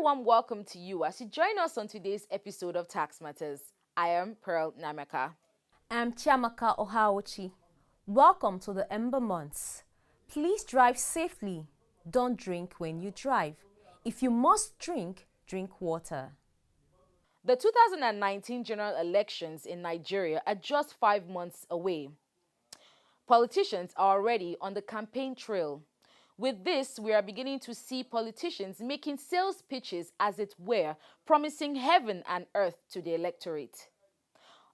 warm welcome to you as you join us on today's episode of Tax Matters. I am Pearl Namaka. I'm Chiamaka Ohaochi. Welcome to the Ember Months. Please drive safely. Don't drink when you drive. If you must drink, drink water. The 2019 general elections in Nigeria are just 5 months away. Politicians are already on the campaign trail. With this, we are beginning to see politicians making sales pitches, as it were, promising heaven and earth to the electorate.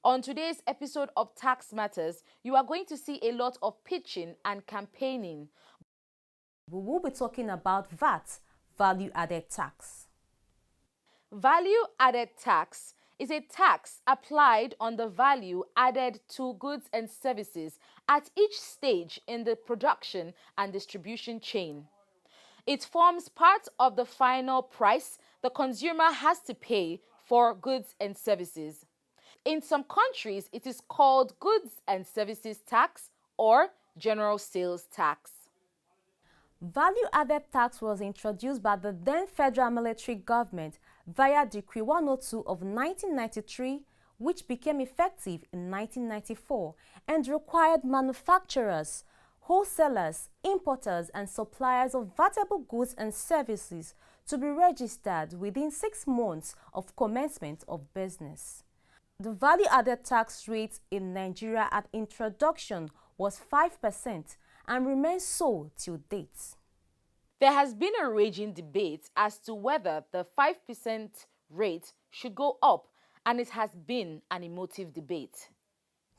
On today's episode of Tax Matters, you are going to see a lot of pitching and campaigning. We will be talking about VAT, value-added tax. Value-added tax is a tax applied on the value added to goods and services at each stage in the production and distribution chain. It forms part of the final price the consumer has to pay for goods and services. In some countries, it is called goods and services tax or general sales tax. Value-added tax was introduced by the then federal military government via Decree 102 of 1993, which became effective in 1994 and required manufacturers, wholesalers, importers, and suppliers of vatable goods and services to be registered within 6 months of commencement of business. The value-added tax rate in Nigeria at introduction was 5% and remains so till date. There has been a raging debate as to whether the 5% rate should go up, and it has been an emotive debate.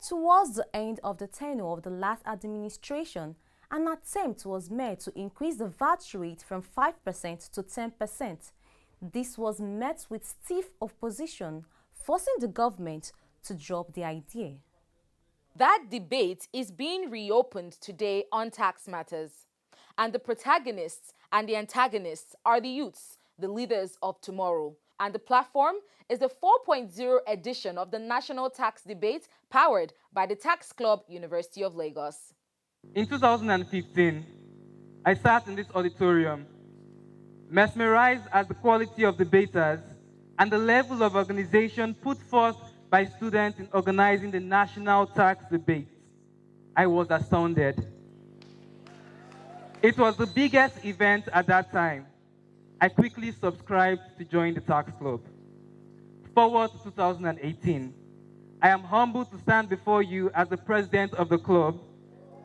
Towards the end of the tenure of the last administration, an attempt was made to increase the VAT rate from 5% to 10%. This was met with stiff opposition, forcing the government to drop the idea. That debate is being reopened today on Tax Matters. And the protagonists and the antagonists are the youths, the leaders of tomorrow. And the platform is the 4.0 edition of the National Tax Debate powered by the Tax Club, University of Lagos. In 2015, I sat in this auditorium, mesmerized at the quality of debaters and the level of organization put forth by students in organizing the National Tax Debate. I was astounded. It was the biggest event at that time. I quickly subscribed to join the Tax Club. Forward to 2018. I am humbled to stand before you as the president of the club,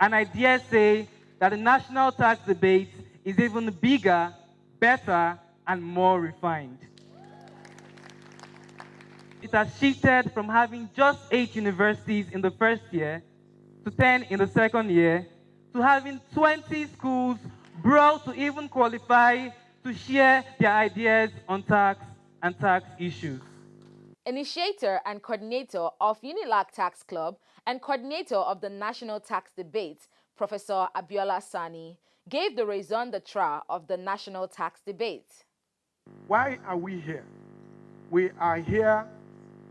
and I dare say that the National Tax Debate is even bigger, better, and more refined. It has shifted from having just 8 universities in the first year to 10 in the second year, to having 20 schools brought to even qualify to share their ideas on tax and tax issues. Initiator and coordinator of Unilag Tax Club and coordinator of the National Tax Debate, Professor Abiola Sani, gave the raison d'etre of the National Tax Debate. Why are we here? We are here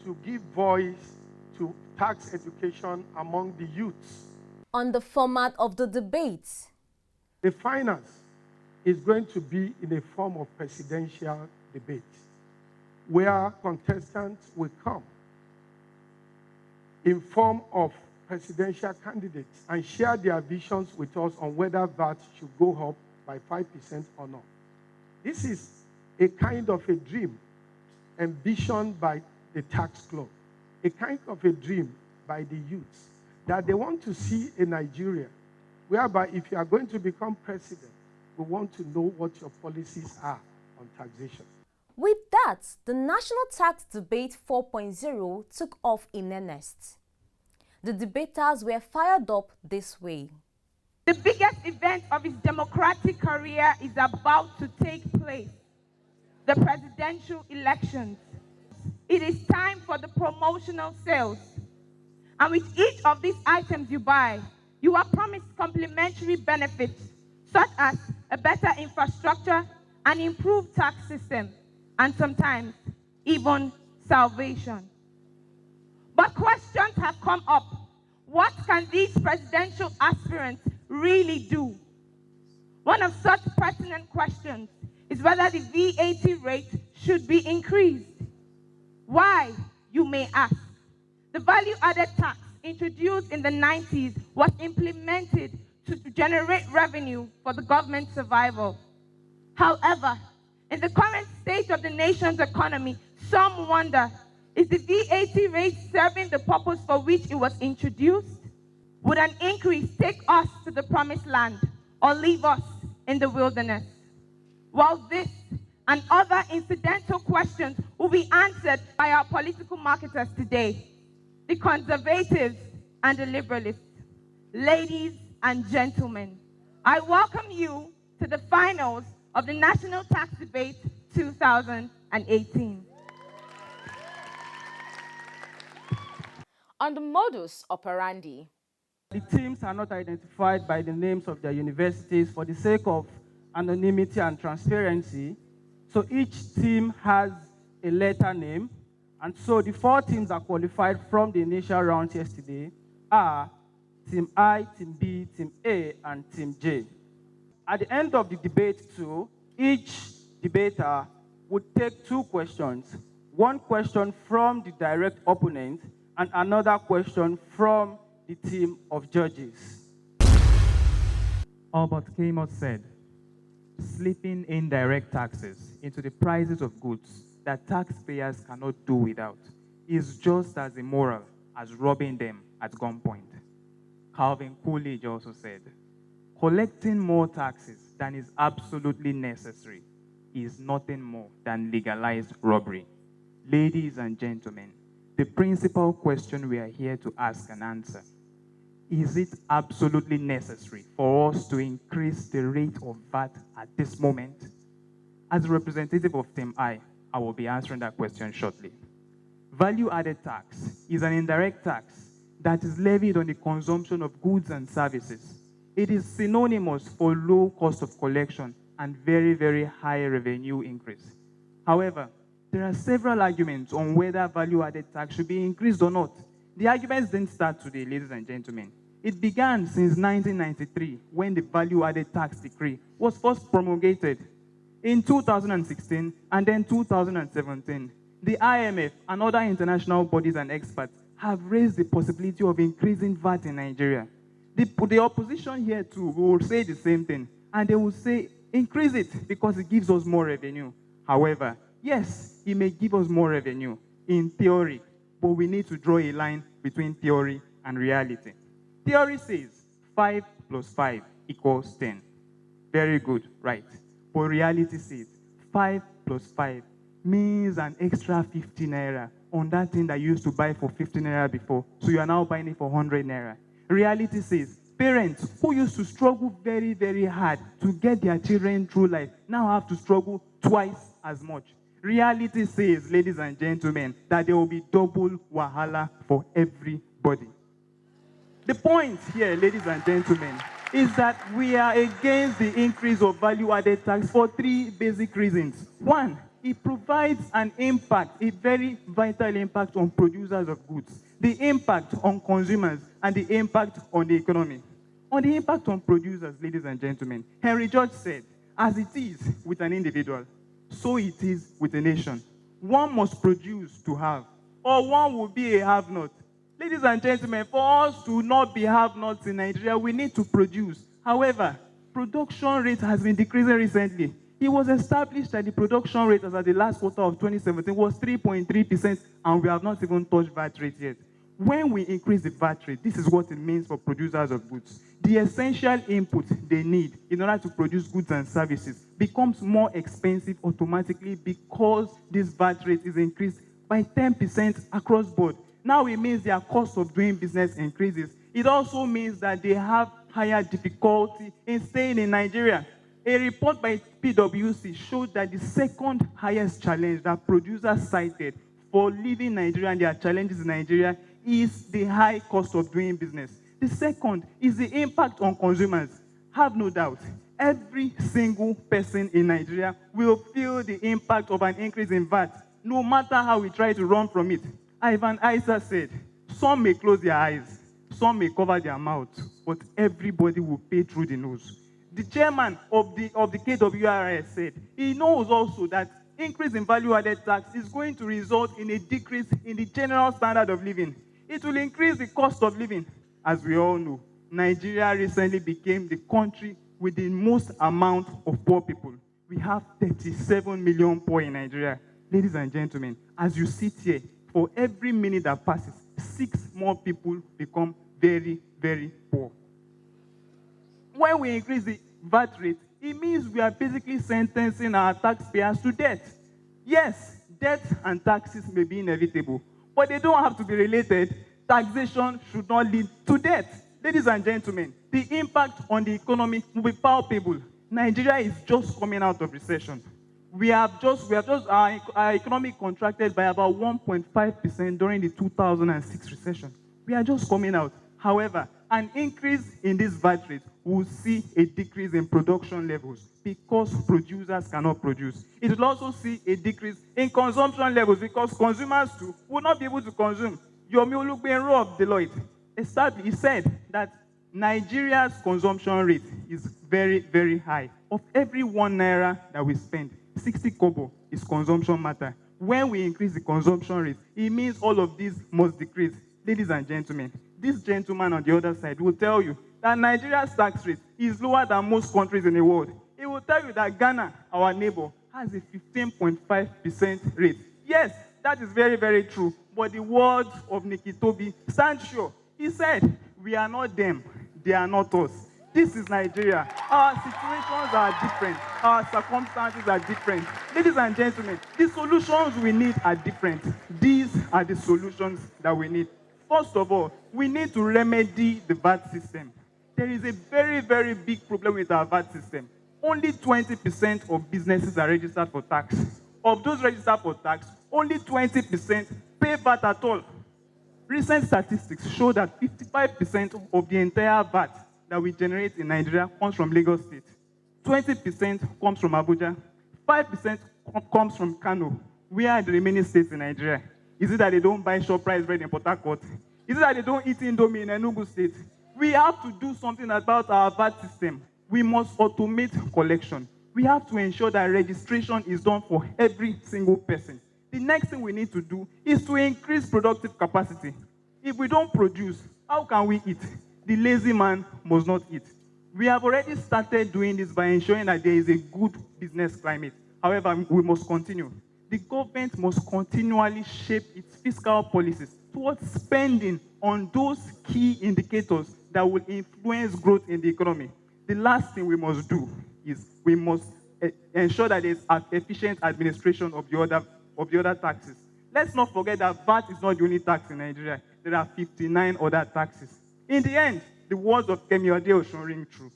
to give voice to tax education among the youths. On the format of the debate, The finals is going to be in a form of presidential debate, where contestants will come in form of presidential candidates and share their visions with us on whether VAT should go up by 5% or not. This is a kind of a dream envisioned by the Tax Club, a kind of a dream by the youths, that they want to see a Nigeria whereby if you are going to become president, we want to know what your policies are on taxation. with that, the National Tax Debate 4.0 took off in earnest. The debaters were fired up this way. The biggest event of his democratic career is about to take place, the presidential elections. It is time for the promotional sales. And with each of these items you buy, you are promised complimentary benefits, such as a better infrastructure, an improved tax system, and sometimes even salvation. But questions have come up. What can these presidential aspirants really do? One of such pertinent questions is whether the VAT rate should be increased. Why, you may ask? The value-added tax introduced in the 90s was implemented to generate revenue for the government's survival. However, in the current state of the nation's economy, some wonder, is the VAT rate serving the purpose for which it was introduced? Would an increase take us to the promised land or leave us in the wilderness? Well, this and other incidental questions will be answered by our political marketers today, the conservatives and the liberalists. Ladies and gentlemen, I welcome you to the finals of the National Tax Debate 2018. On the modus operandi, The teams are not identified by the names of their universities for the sake of anonymity and transparency. So each team has a letter name. And so the 4 teams that qualified from the initial round yesterday are Team I, Team B, Team A, and Team J. At the end of the debate too, each debater would take 2 questions. One question from the direct opponent and another question from the team of judges. Albert Camus said, slipping indirect taxes into the prices of goods that taxpayers cannot do without is just as immoral as robbing them at gunpoint. Calvin Coolidge also said, collecting more taxes than is absolutely necessary is nothing more than legalized robbery. Ladies and gentlemen, the principal question we are here to ask and answer: is it absolutely necessary for us to increase the rate of VAT at this moment? As a representative of Team I will be answering that question shortly. Value-added tax is an indirect tax that is levied on the consumption of goods and services. It is synonymous for low cost of collection and very, very high revenue increase. However, there are several arguments on whether value-added tax should be increased or not. The arguments didn't start today, ladies and gentlemen. It began since 1993, when the value-added tax decree was first promulgated. In 2016 and then 2017, the IMF and other international bodies and experts have raised the possibility of increasing VAT in Nigeria. The opposition here too will say the same thing, and they will say, increase it because it gives us more revenue. However, yes, it may give us more revenue in theory, but we need to draw a line between theory and reality. Theory says 5 plus 5 equals 10. Very good, right? But reality says 5 plus 5 means an extra 50 naira on that thing that you used to buy for 50 naira before, so you are now buying it for 100 naira. Reality says parents who used to struggle very, very hard to get their children through life now have to struggle twice as much. Reality says, ladies and gentlemen, that there will be double wahala for everybody. The point here, ladies and gentlemen, is that we are against the increase of value-added tax for 3 basic reasons. 1, it provides an impact, a very vital impact on producers of goods, the impact on consumers, and the impact on the economy. On the impact on producers, ladies and gentlemen, Henry George said, as it is with an individual, so it is with a nation. One must produce to have, or one will be a have-not. Ladies and gentlemen, for us to not be have-nots in Nigeria, we need to produce. However, production rate has been decreasing recently. It was established that the production rate as at the last quarter of 2017 was 3.3%, and we have not even touched VAT rate yet. When we increase the VAT rate, this is what it means for producers of goods. The essential input they need in order to produce goods and services becomes more expensive automatically because this VAT rate is increased by 10% across board. Now it means their cost of doing business increases. It also means that they have higher difficulty in staying in Nigeria. A report by PwC showed that the second highest challenge that producers cited for leaving Nigeria and their challenges in Nigeria is the high cost of doing business. The second is the impact on consumers. Have no doubt, every single person in Nigeria will feel the impact of an increase in VAT, no matter how we try to run from it. Ivan Isa said, some may close their eyes, some may cover their mouth, but everybody will pay through the nose. the chairman of the KWRS said, he knows also that increase in value-added tax is going to result in a decrease in the general standard of living. It will increase the cost of living. As we all know, Nigeria recently became the country with the most amount of poor people. We have 37 million poor in Nigeria. Ladies and gentlemen, as you sit here, for every minute that passes, 6 more people become very, very poor. When we increase the VAT rate, it means we are basically sentencing our taxpayers to debt. Yes, debt and taxes may be inevitable, but they don't have to be related. Taxation should not lead to debt. Ladies and gentlemen, the impact on the economy will be palpable. Nigeria is just coming out of recession. Our economy contracted by about 1.5% during the 2006 recession. We are just coming out. However, an increase in this VAT rate will see a decrease in production levels because producers cannot produce. It will also see a decrease in consumption levels because consumers too will not be able to consume. Yomi Olugbenro of Deloitte he said that Nigeria's consumption rate is very, very high. Of every 1 naira that we spend, 60 kobo is consumption matter. When we increase the consumption rate, it means all of these must decrease. Ladies and gentlemen, this gentleman on the other side will tell you that Nigeria's tax rate is lower than most countries in the world. He will tell you that Ghana, our neighbor, has a 15.5% rate. Yes, that is very, very true. But the words of Nikitobi stand sure. He said, we are not them, they are not us. This is Nigeria. Our situations are different. Our circumstances are different. Ladies and gentlemen, the solutions we need are different. These are the solutions that we need. First of all, we need to remedy the VAT system. There is a very, very big problem with our VAT system. Only 20% of businesses are registered for tax. Of those registered for tax, only 20% pay VAT at all. Recent statistics show that 55% of the entire VAT that we generate in Nigeria comes from Lagos State. 20% comes from Abuja. 5% comes from Kano. Where are the remaining states in Nigeria? Is it that they don't buy ShopRite bread in Port Harcourt? Is it that they don't eat Indomie in Enugu State? We have to do something about our VAT system. We must automate collection. We have to ensure that registration is done for every single person. The next thing we need to do is to increase productive capacity. If we don't produce, how can we eat? The lazy man must not eat. We have already started doing this by ensuring that there is a good business climate. However, we must continue. The government must continually shape its fiscal policies towards spending on those key indicators that will influence growth in the economy. The last thing we must do is we must ensure that there is an efficient administration of the other taxes. Let's not forget that VAT is not the only tax in Nigeria. There are 59 other taxes. In the end, the words of Kemi Adeosun ring true.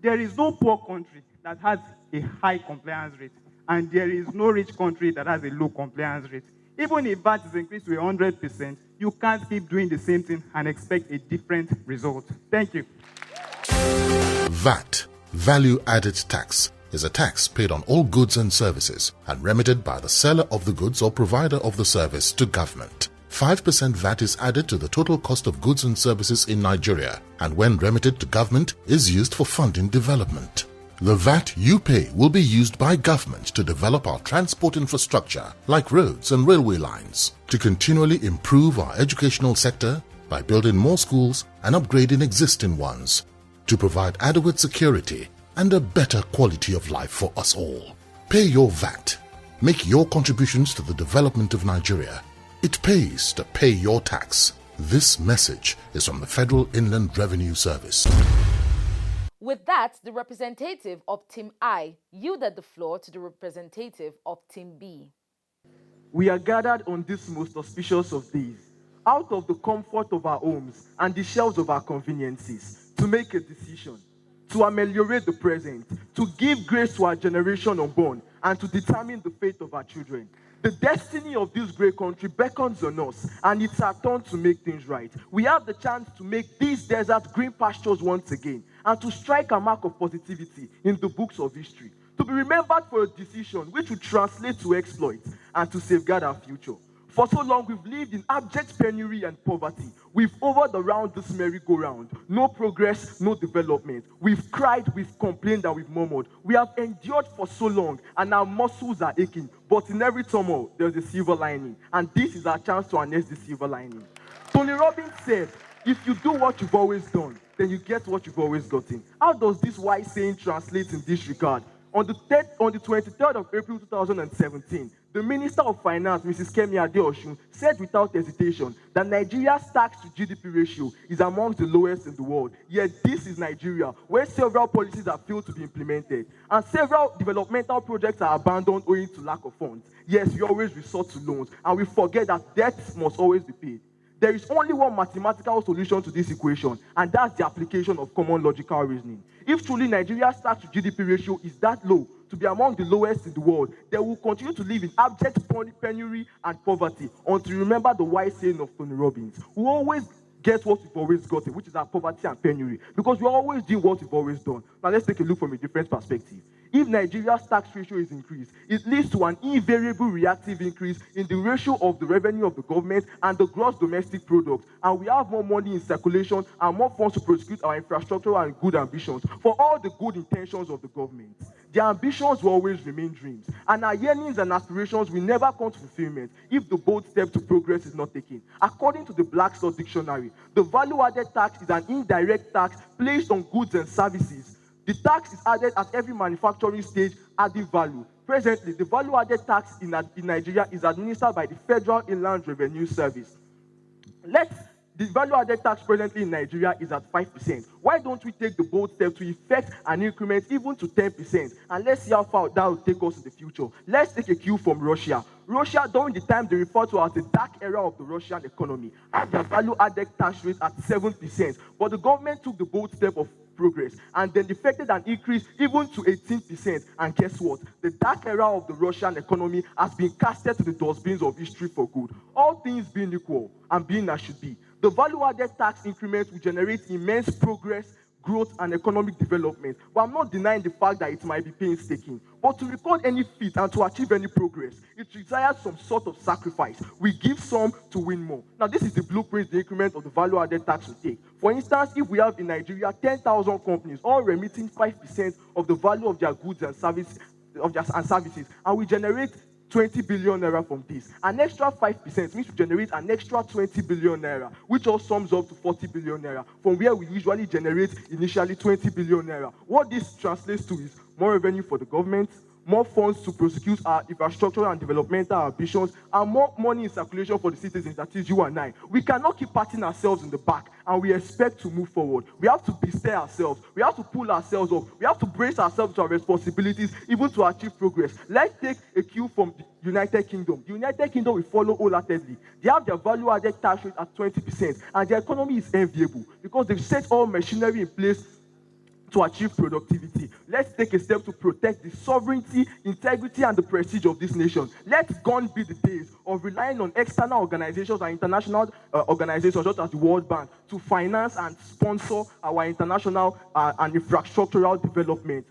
There is no poor country that has a high compliance rate, and there is no rich country that has a low compliance rate. Even if VAT is increased to 100%, you can't keep doing the same thing and expect a different result. Thank you. VAT, Value Added Tax, is a tax paid on all goods and services and remitted by the seller of the goods or provider of the service to government. 5% VAT is added to the total cost of goods and services in Nigeria, and when remitted to government, is used for funding development. The VAT you pay will be used by government to develop our transport infrastructure, like roads and railway lines, to continually improve our educational sector by building more schools and upgrading existing ones, to provide adequate security and a better quality of life for us all. Pay your VAT. Make your contributions to the development of Nigeria. It pays to pay your tax. This message is from the Federal Inland Revenue Service. With that, the representative of Team I yielded the floor to the representative of Team B. We are gathered on this most auspicious of days, out of the comfort of our homes and the shelves of our conveniences, to make a decision, to ameliorate the present, to give grace to our generation unborn, and to determine the fate of our children. The destiny of this great country beckons on us, and it's our turn to make things right. We have the chance to make these deserts green pastures once again, and to strike a mark of positivity in the books of history, to be remembered for a decision which will translate to exploits and to safeguard our future. For so long, we've lived in abject penury and poverty. We've hovered around this merry-go-round. No progress, no development. We've cried, we've complained, and we've murmured. We have endured for so long, and our muscles are aching. But in every turmoil, there's a silver lining. And this is our chance to harness the silver lining. Tony Robbins said, if you do what you've always done, then you get what you've always gotten. How does this wise saying translate in this regard? On the 23rd of April 2017, the Minister of Finance, Mrs. Kemi Adeosun, said without hesitation that Nigeria's tax to GDP ratio is amongst the lowest in the world. Yet this is Nigeria, where several policies have failed to be implemented, and several developmental projects are abandoned owing to lack of funds. Yes, we always resort to loans, and we forget that debts must always be paid. There is only one mathematical solution to this equation, and that's the application of common logical reasoning. If truly Nigeria's tax to GDP ratio is that low, to be among the lowest in the world, they will continue to live in abject penury and poverty until you remember the wise saying of Tony Robbins, who always get what we've always gotten, which is our poverty and penury, because we're always doing what we've always done. Now let's take a look from a different perspective. If Nigeria's tax ratio is increased, it leads to an invariable reactive increase in the ratio of the revenue of the government and the gross domestic product, and we have more money in circulation and more funds to prosecute our infrastructural and good ambitions for all the good intentions of the government. Their ambitions will always remain dreams, and our yearnings and aspirations will never come to fulfillment if the bold step to progress is not taken. According to the Blackstock Dictionary, the value-added tax is an indirect tax placed on goods and services. The tax is added at every manufacturing stage, adding value. Presently, the value-added tax in Nigeria is administered by the Federal Inland Revenue Service. The value-added tax presently in Nigeria is at 5%. Why don't we take the bold step to effect an increment even to 10%? And let's see how far that will take us in the future. Let's take a cue from Russia. Russia, during the time they refer to as the dark era of the Russian economy, had their value-added tax rate at 7%. But the government took the bold step of progress and then effected an increase even to 18%. And guess what? The dark era of the Russian economy has been casted to the dustbins of history for good. All things being equal and being as should be, the value-added tax increment will generate immense progress, growth, and economic development. But I'm not denying the fact that it might be painstaking. But to record any feat and to achieve any progress, it requires some sort of sacrifice. We give some to win more. Now, this is the blueprint the increment of the value-added tax will take. For instance, if we have in Nigeria 10,000 companies all remitting 5% of the value of their goods and services, and we generate 20 billion naira from this. An extra 5% means to generate an extra 20 billion naira, which all sums up to 40 billion naira, from where we usually generate initially 20 billion naira. What this translates to is more revenue for the government, more funds to prosecute our infrastructural and developmental ambitions, and more money in circulation for the citizens, that is you and I. We cannot keep patting ourselves in the back and we expect to move forward. We have to bestir ourselves. We have to pull ourselves up. We have to brace ourselves to our responsibilities, even to achieve progress. Let's take a cue from the United Kingdom. The United Kingdom will follow wholeheartedly. They have their value-added tax rate at 20%, and their economy is enviable because they've set all machinery in place to achieve productivity. Let's take a step to protect the sovereignty, integrity, and the prestige of this nation. Let gone be the days of relying on external organizations and international organizations such as the World Bank to finance and sponsor our international and infrastructural development.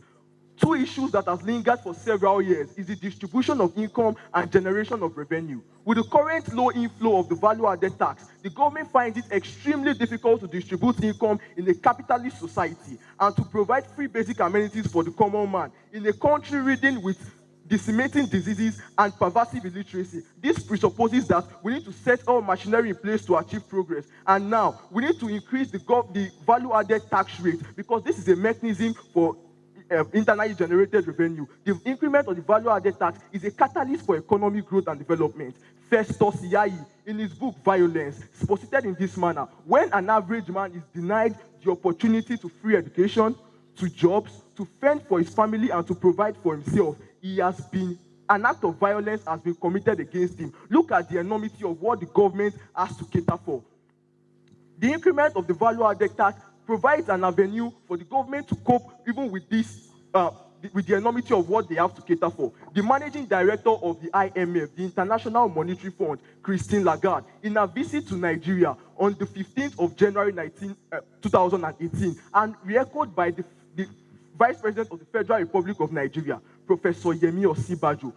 Two issues that has lingered for several years is the distribution of income and generation of revenue. With the current low inflow of the value-added tax, the government finds it extremely difficult to distribute income in a capitalist society and to provide free basic amenities for the common man in a country ridden with decimating diseases and pervasive illiteracy. This presupposes that we need to set all machinery in place to achieve progress. And now, we need to increase the value-added tax rate because this is a mechanism for internally generated revenue. The increment of the value-added tax is a catalyst for economic growth and development. Festus Yayi, in his book Violence, posited in this manner: when an average man is denied the opportunity to free education, to jobs, to fend for his family, and to provide for himself, an act of violence has been committed against him. Look at the enormity of what the government has to cater for. The increment of the value-added tax provides an avenue for the government to cope even with this, with the enormity of what they have to cater for. The managing director of the IMF, the International Monetary Fund, Christine Lagarde, in a visit to Nigeria on the 15th of January 2018, and re-echoed by the Vice President of the Federal Republic of Nigeria, Professor Yemi Osinbajo,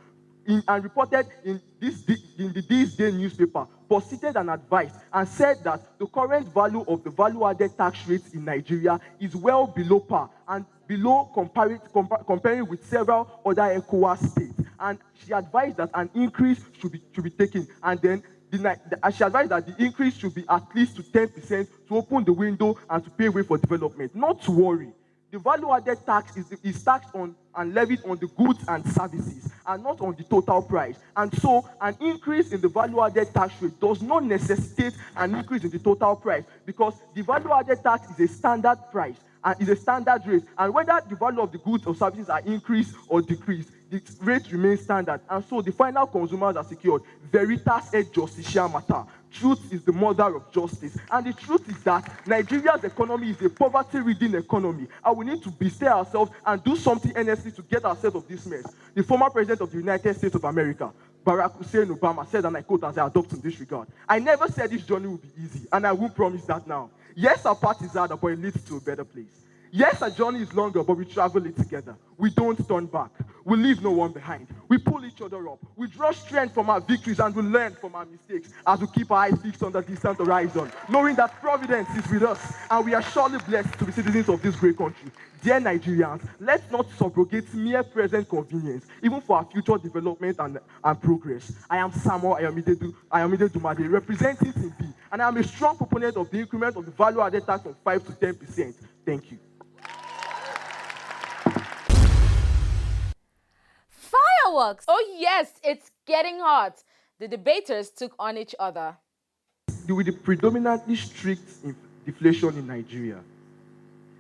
and reported in the This Day newspaper, posited an advice and said that the current value of the value-added tax rate in Nigeria is well below par and below comparing with several other ECOWAS states. And she advised that an increase should be taken, and then she advised that the increase should be at least to 10% to open the window and to pay way for development. Not to worry. The value-added tax is taxed on and levied on the goods and services and not on the total price. And so an increase in the value-added tax rate does not necessitate an increase in the total price, because the value-added tax is a standard price and is a standard rate. And whether the value of the goods or services are increased or decreased, the rate remains standard. And so the final consumers are secured. Veritas et justitia mater. Truth is the mother of justice. And the truth is that Nigeria's economy is a poverty-ridden economy. And we need to bestir ourselves and do something earnestly to get ourselves of this mess. The former president of the United States of America, Barack Hussein Obama, said, and I quote as I adopt in this regard, "I never said this journey will be easy, and I won't promise that now. Yes, our path is harder, but it leads to a better place. Yes, our journey is longer, but we travel it together. We don't turn back. We leave no one behind. We pull each other up. We draw strength from our victories and we learn from our mistakes as we keep our eyes fixed on the distant horizon, knowing that Providence is with us and we are surely blessed to be citizens of this great country. Dear Nigerians, let's not subrogate mere present convenience, even for our future development and progress. I am Samuel Ayomide Dumade, representing TB, and I am a strong proponent of the increment of the value-added tax from 5 to 10%. Thank you. Fireworks! Oh yes, it's getting hot. The debaters took on each other. With the predominantly strict deflation in Nigeria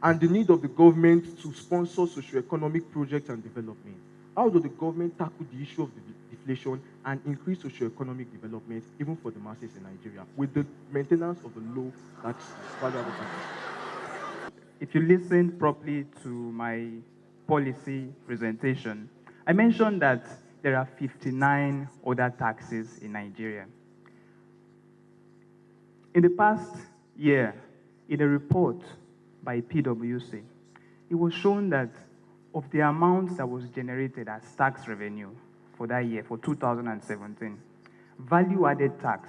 and the need of the government to sponsor socio-economic projects and development, how does the government tackle the issue of the deflation and increase socio-economic development even for the masses in Nigeria with the maintenance of the low tax value? If you listen properly to my policy presentation, I mentioned that there are 59 other taxes in Nigeria. In the past year, in a report by PwC, it was shown that of the amount that was generated as tax revenue for that year, for 2017, value-added tax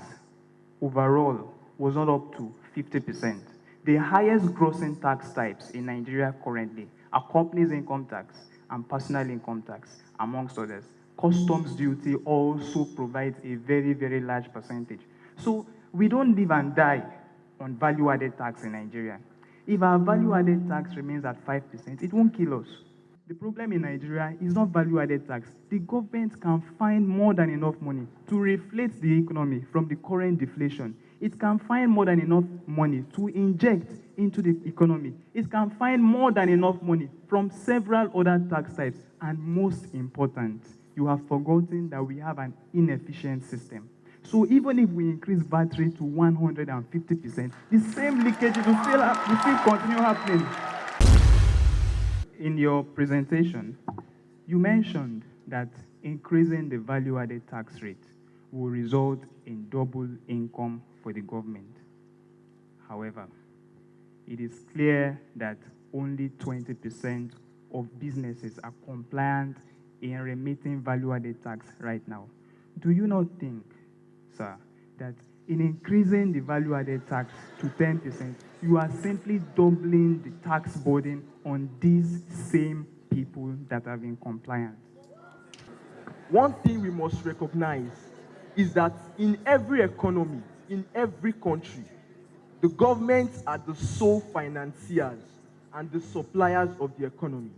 overall was not up to 50%. The highest grossing tax types in Nigeria currently are companies income tax and personal income tax, amongst others. Customs duty also provides a very, very large percentage. So we don't live and die on value-added tax in Nigeria. If our value-added tax remains at 5%, it won't kill us. The problem in Nigeria is not value-added tax. The government can find more than enough money to reflate the economy from the current deflation. It can find more than enough money to inject into the economy. It can find more than enough money from several other tax types. And most important, you have forgotten that we have an inefficient system. So even if we increase VAT rate to 150%, the same leakages will still continue happening. In your presentation, you mentioned that increasing the value-added tax rate will result in double income for the government. However, it is clear that only 20% of businesses are compliant in remitting value-added tax right now. Do you not think, sir, that in increasing the value-added tax to 10%, you are simply doubling the tax burden on these same people that have been compliant? One thing we must recognize is that in every economy, in every country, the governments are the sole financiers and the suppliers of the economy.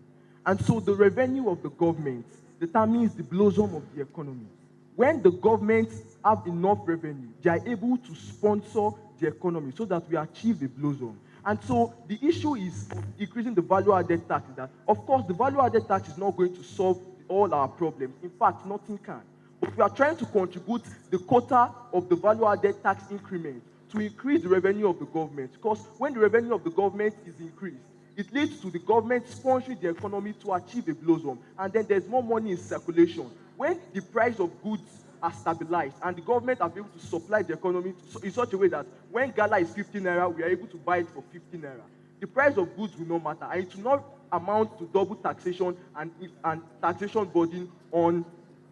And so the revenue of the government determines the blossom of the economy. When the governments have enough revenue, they are able to sponsor the economy so that we achieve the blossom. And so the issue is increasing the value-added tax. That, of course, the value-added tax is not going to solve all our problems. In fact, nothing can. But we are trying to contribute the quota of the value-added tax increment to increase the revenue of the government. Because when the revenue of the government is increased, it leads to the government sponsoring the economy to achieve a blossom. And then there's more money in circulation. When the price of goods are stabilized and the government are able to supply the economy in such a way that when gala is 15 naira, we are able to buy it for 15 naira. The price of goods will not matter, and it will not amount to double taxation and taxation burden on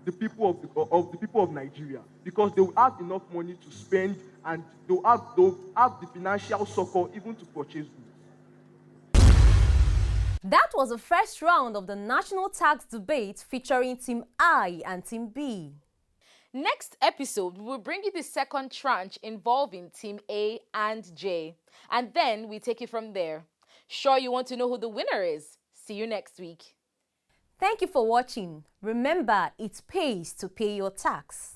the people of Nigeria, because they will have enough money to spend, and they'll have the financial succor even to purchase goods. That was the first round of the national tax debate featuring Team I and Team B. Next episode, we will bring you the second tranche involving Team A and J. And then we take it from there. Sure you want to know who the winner is? See you next week. Thank you for watching. Remember, it pays to pay your tax.